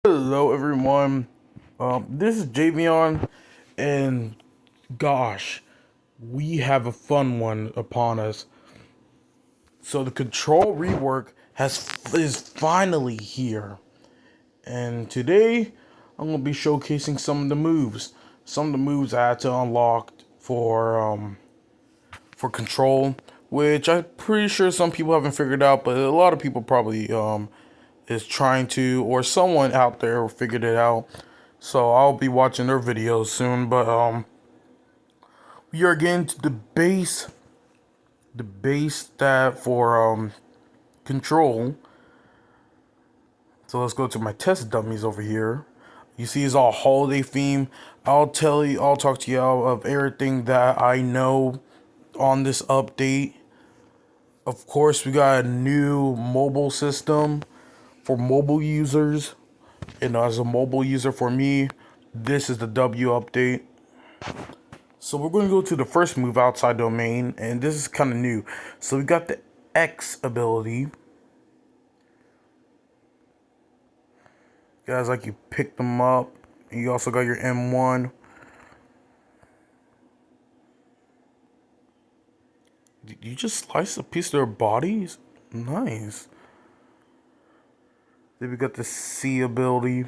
Hello everyone, this is Javion, and gosh, we have a fun one upon us. So the control rework is finally here, and today I'm gonna be showcasing some of the moves I had to unlock for control, which I'm pretty sure some people haven't figured out, but a lot of people probably is trying to, or someone out there figured it out. So I'll be watching their videos soon. But we are getting to the base stat for control. So let's go to my test dummies over here. You see, it's all holiday theme. I'll talk to y'all of everything that I know on this update. Of course, we got a new mobile system for mobile users. And as a mobile user for me, this is the W update. So we're going to go to the first move outside domain, and this is kind of new. So we got the X ability. Guys, like you pick them up. You also got your M1. Did you just slice a piece of their bodies? Nice. Then we got the C ability,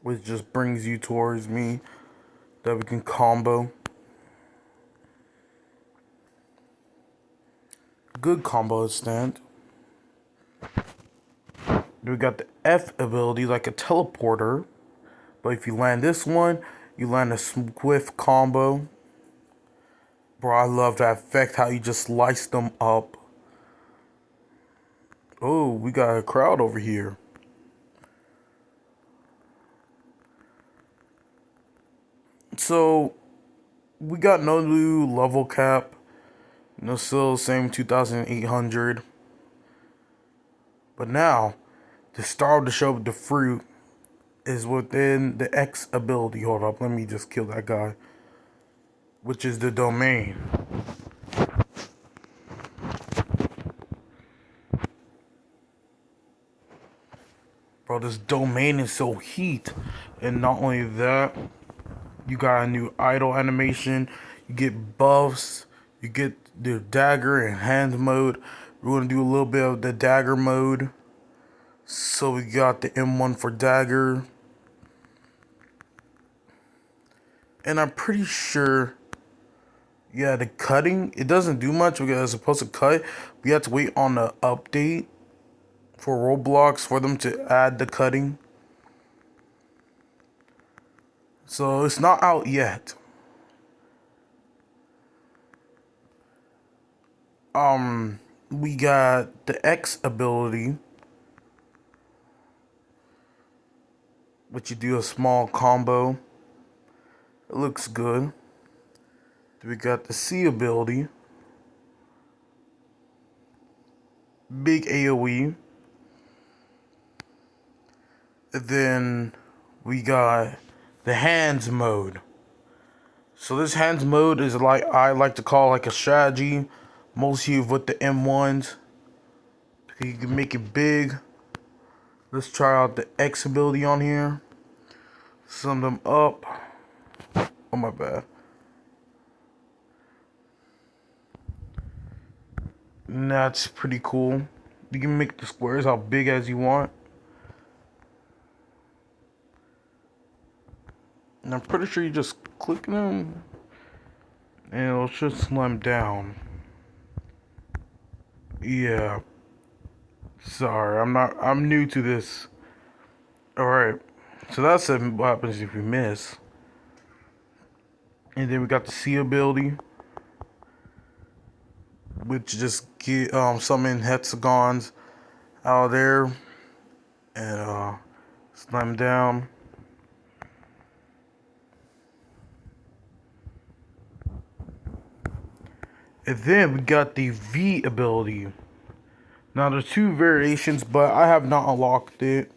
which just brings you towards me that we can combo. Good combo stand. Then we got the F ability, like a teleporter. But if you land this one, you land a swift combo. Bro, I love that effect, how you just slice them up. Oh, we got a crowd over here. So, we got no new level cap. No, still same 2,800. But now, the star of the show, the fruit, is within the X ability. Hold up, let me just kill that guy. Which is the domain. Bro, this domain is so heat. And not only that, you got a new idle animation. You get buffs. You get the dagger and hand mode. We're going to do a little bit of the dagger mode. So we got the M1 for dagger. And I'm pretty sure, yeah, the cutting, it doesn't do much because it's supposed to cut. We have to wait on the update for Roblox for them to add the cutting. So it's not out yet. We got the X ability, which you do a small combo. It looks good. We got the C ability, big AoE. And then we got the hands mode. So this hands mode is like, I like to call like a strategy. Mostly with the M1s. You can make it big. Let's try out the X ability on here. Sum them up. Oh, my bad. And that's pretty cool. You can make the squares how big as you want. And I'm pretty sure you just click them and it'll just slim down. Yeah. Sorry, I'm new to this. Alright. So that's what happens if you miss. And then we got the C ability, which just get summon hexagons out of there and slam down. And then we got the V ability. Now there's two variations, but I have not unlocked it.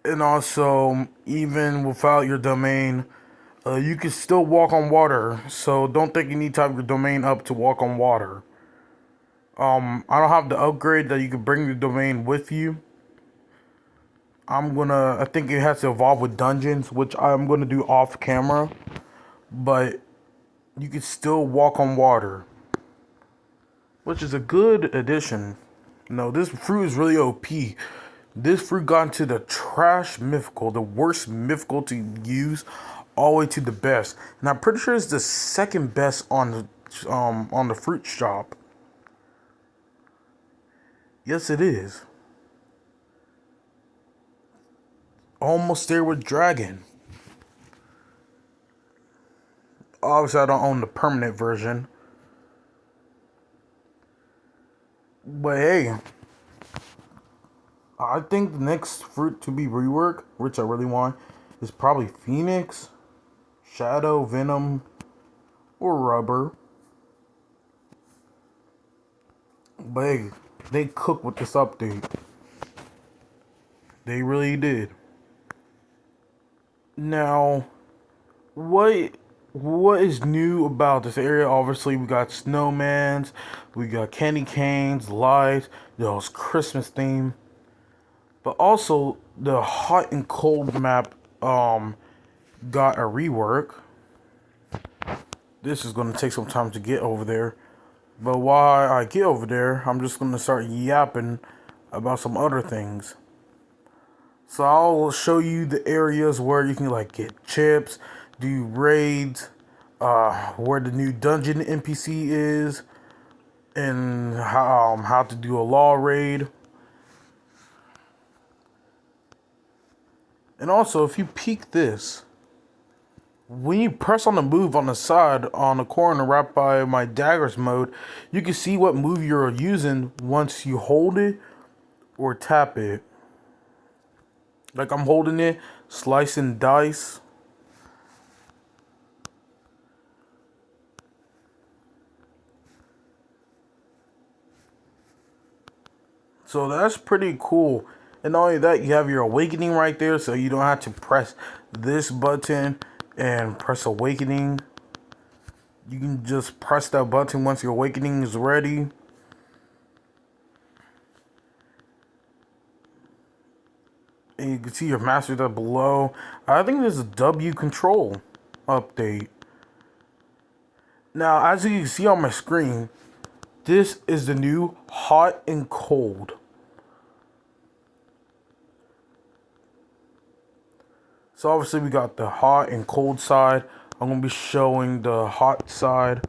And also, even without your domain, You can still walk on water, so don't think you need to have your domain up to walk on water. I don't have the upgrade that you can bring the domain with you. I think it has to evolve with dungeons, which I'm gonna do off camera, but you can still walk on water, which is a good addition. No, this fruit is really OP. This fruit got into the trash mythical, the worst mythical to use, all the way to the best, and I'm pretty sure it's the second best on the fruit shop. Yes, it is. Almost there with dragon. Obviously, I don't own the permanent version, but hey, I think the next fruit to be reworked, which I really want, is probably Phoenix, Shadow, Venom, or Rubber. But hey, they cooked with this update. They really did. Now, what is new about this area? Obviously, we got snowmans, we got candy canes, lights, those Christmas theme. But also, the hot and cold map got a rework. This is going to take some time to get over there. But while I get over there, I'm just going to start yapping about some other things. So I'll show you the areas where you can like get chips, do raids, where the new dungeon NPC is, and how to do a law raid. And also, if you peek this, when you press on the move on the side, on the corner right by my daggers mode, you can see what move you're using once you hold it or tap it. Like I'm holding it, slice and dice. So that's pretty cool. And not only that, you have your awakening right there, so you don't have to press this button and press awakening. You can just press that button once your awakening is ready. And you can see your masters up below. I think this is a W control update. Now, as you can see on my screen, this is the new hot and cold. So obviously we got the hot and cold side. I'm going to be showing the hot side.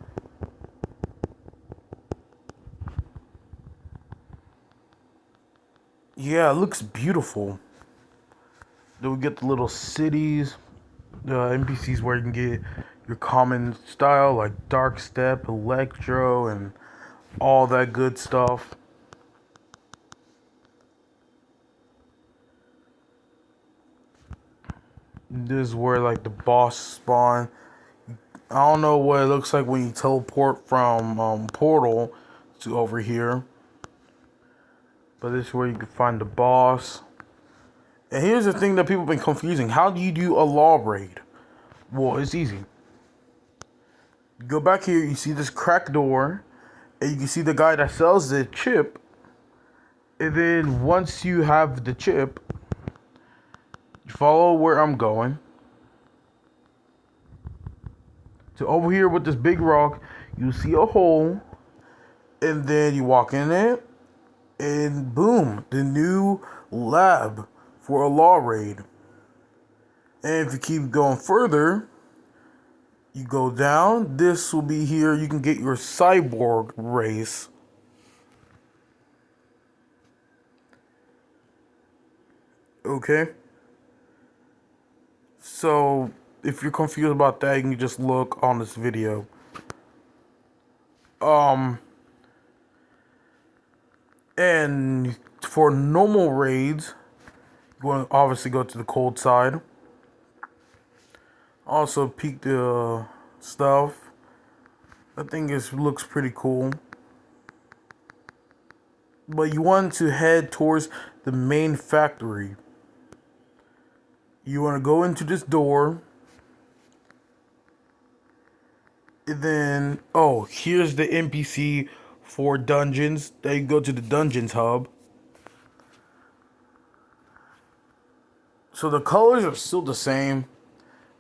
Yeah, it looks beautiful. Then we get the little cities, the NPCs where you can get your common style like Dark Step, Electro, and all that good stuff. This is where like the boss spawn. I don't know what it looks like when you teleport from Portal to over here, but this is where you can find the boss. And here's the thing that people have been confusing: how do you do a law raid? Well, it's easy. You go back here, you see this cracked door, and you can see the guy that sells the chip. And then once you have the chip, you follow where I'm going to over here with this big rock. You see a hole, and then you walk in it, and boom, the new lab for a law raid. And if you keep going further, you go down. This will be here. You can get your cyborg race. Okay. So if you're confused about that, you can just look on this video. And for normal raids, you want to obviously go to the cold side. Also peek the stuff. I think it looks pretty cool. But you want to head towards the main factory. You want to go into this door. And then, oh, here's the NPC for dungeons. They go to the dungeons hub. So the colors are still the same.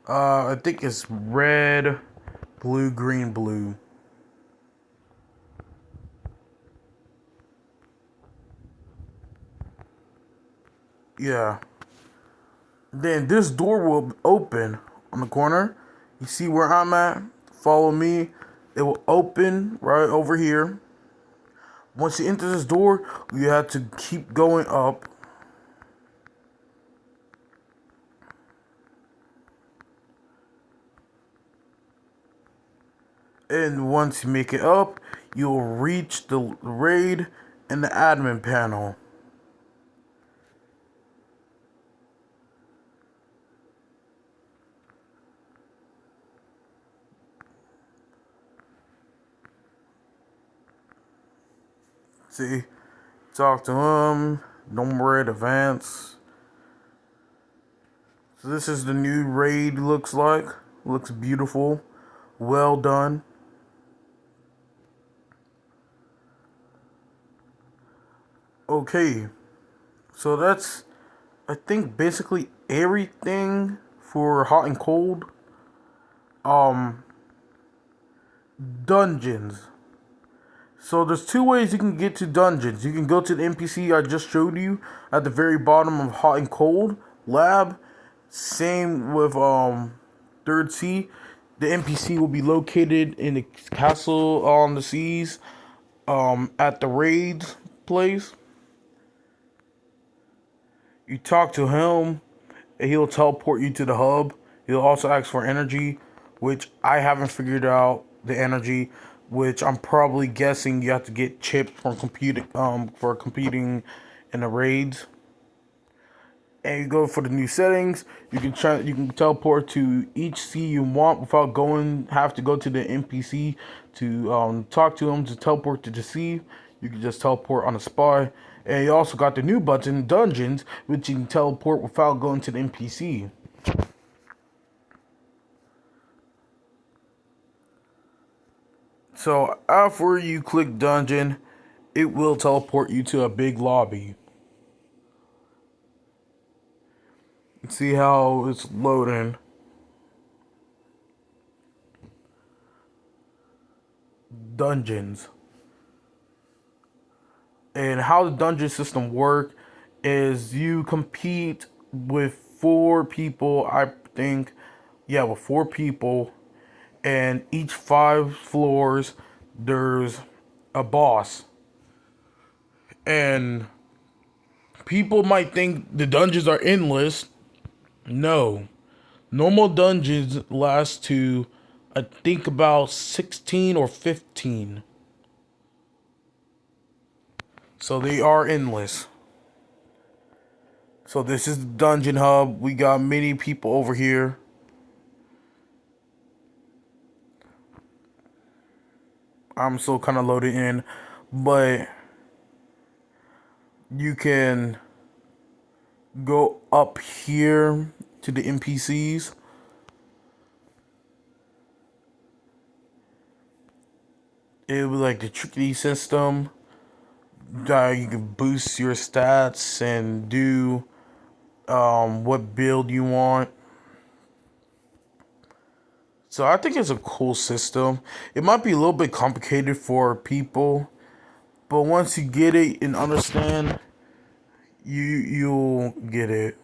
I think it's red, blue, green, blue. Yeah. Then this door will open on the corner. You see where I'm at? Follow me. It will open right over here. Once you enter this door, you have to keep going up. And once you make it up, you'll reach the raid and the admin panel. See, talk to him, number it, advance. So this is the new raid looks like. Looks beautiful. Well done. Okay. So that's, I think, basically everything for hot and cold. Dungeons. So there's two ways you can get to dungeons. You can go to the NPC I just showed you at the very bottom of hot and cold lab. Same with third sea. The NPC will be located in the castle on the seas at the raids place. You talk to him and he'll teleport you to the hub. He'll also ask for energy, which I haven't figured out the energy, which I'm probably guessing you have to get chips from computing for competing in the raids. And you go for the new settings. You can teleport to each sea you want without have to go to the NPC to talk to him to teleport to the sea. You can just teleport on the spot. And you also got the new button, Dungeons, which you can teleport without going to the NPC. So after you click Dungeon, it will teleport you to a big lobby. See how it's loading. Dungeons. And how the dungeon system work is you compete with four people, I think. Yeah, with four people. And each 5 floors, there's a boss. And people might think the dungeons are endless. No. Normal dungeons last to, I think, about 16 or 15. So they are endless. So this is the dungeon hub. We got many people over here. I'm still kind of loaded in, but you can go up here to the NPCs. It would be like the tricky system. You can boost your stats and do what build you want. So I think it's a cool system. It might be a little bit complicated for people, but once you get it and understand, you'll get it.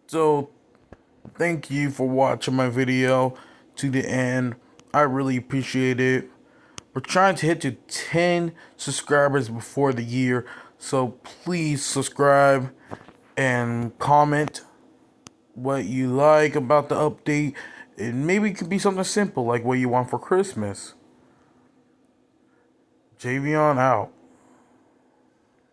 So thank you for watching my video to the end. I really appreciate it. We're trying to hit to 10 subscribers before the year, so please subscribe and comment what you like about the update. And maybe it could be something simple like what you want for Christmas. Javion out.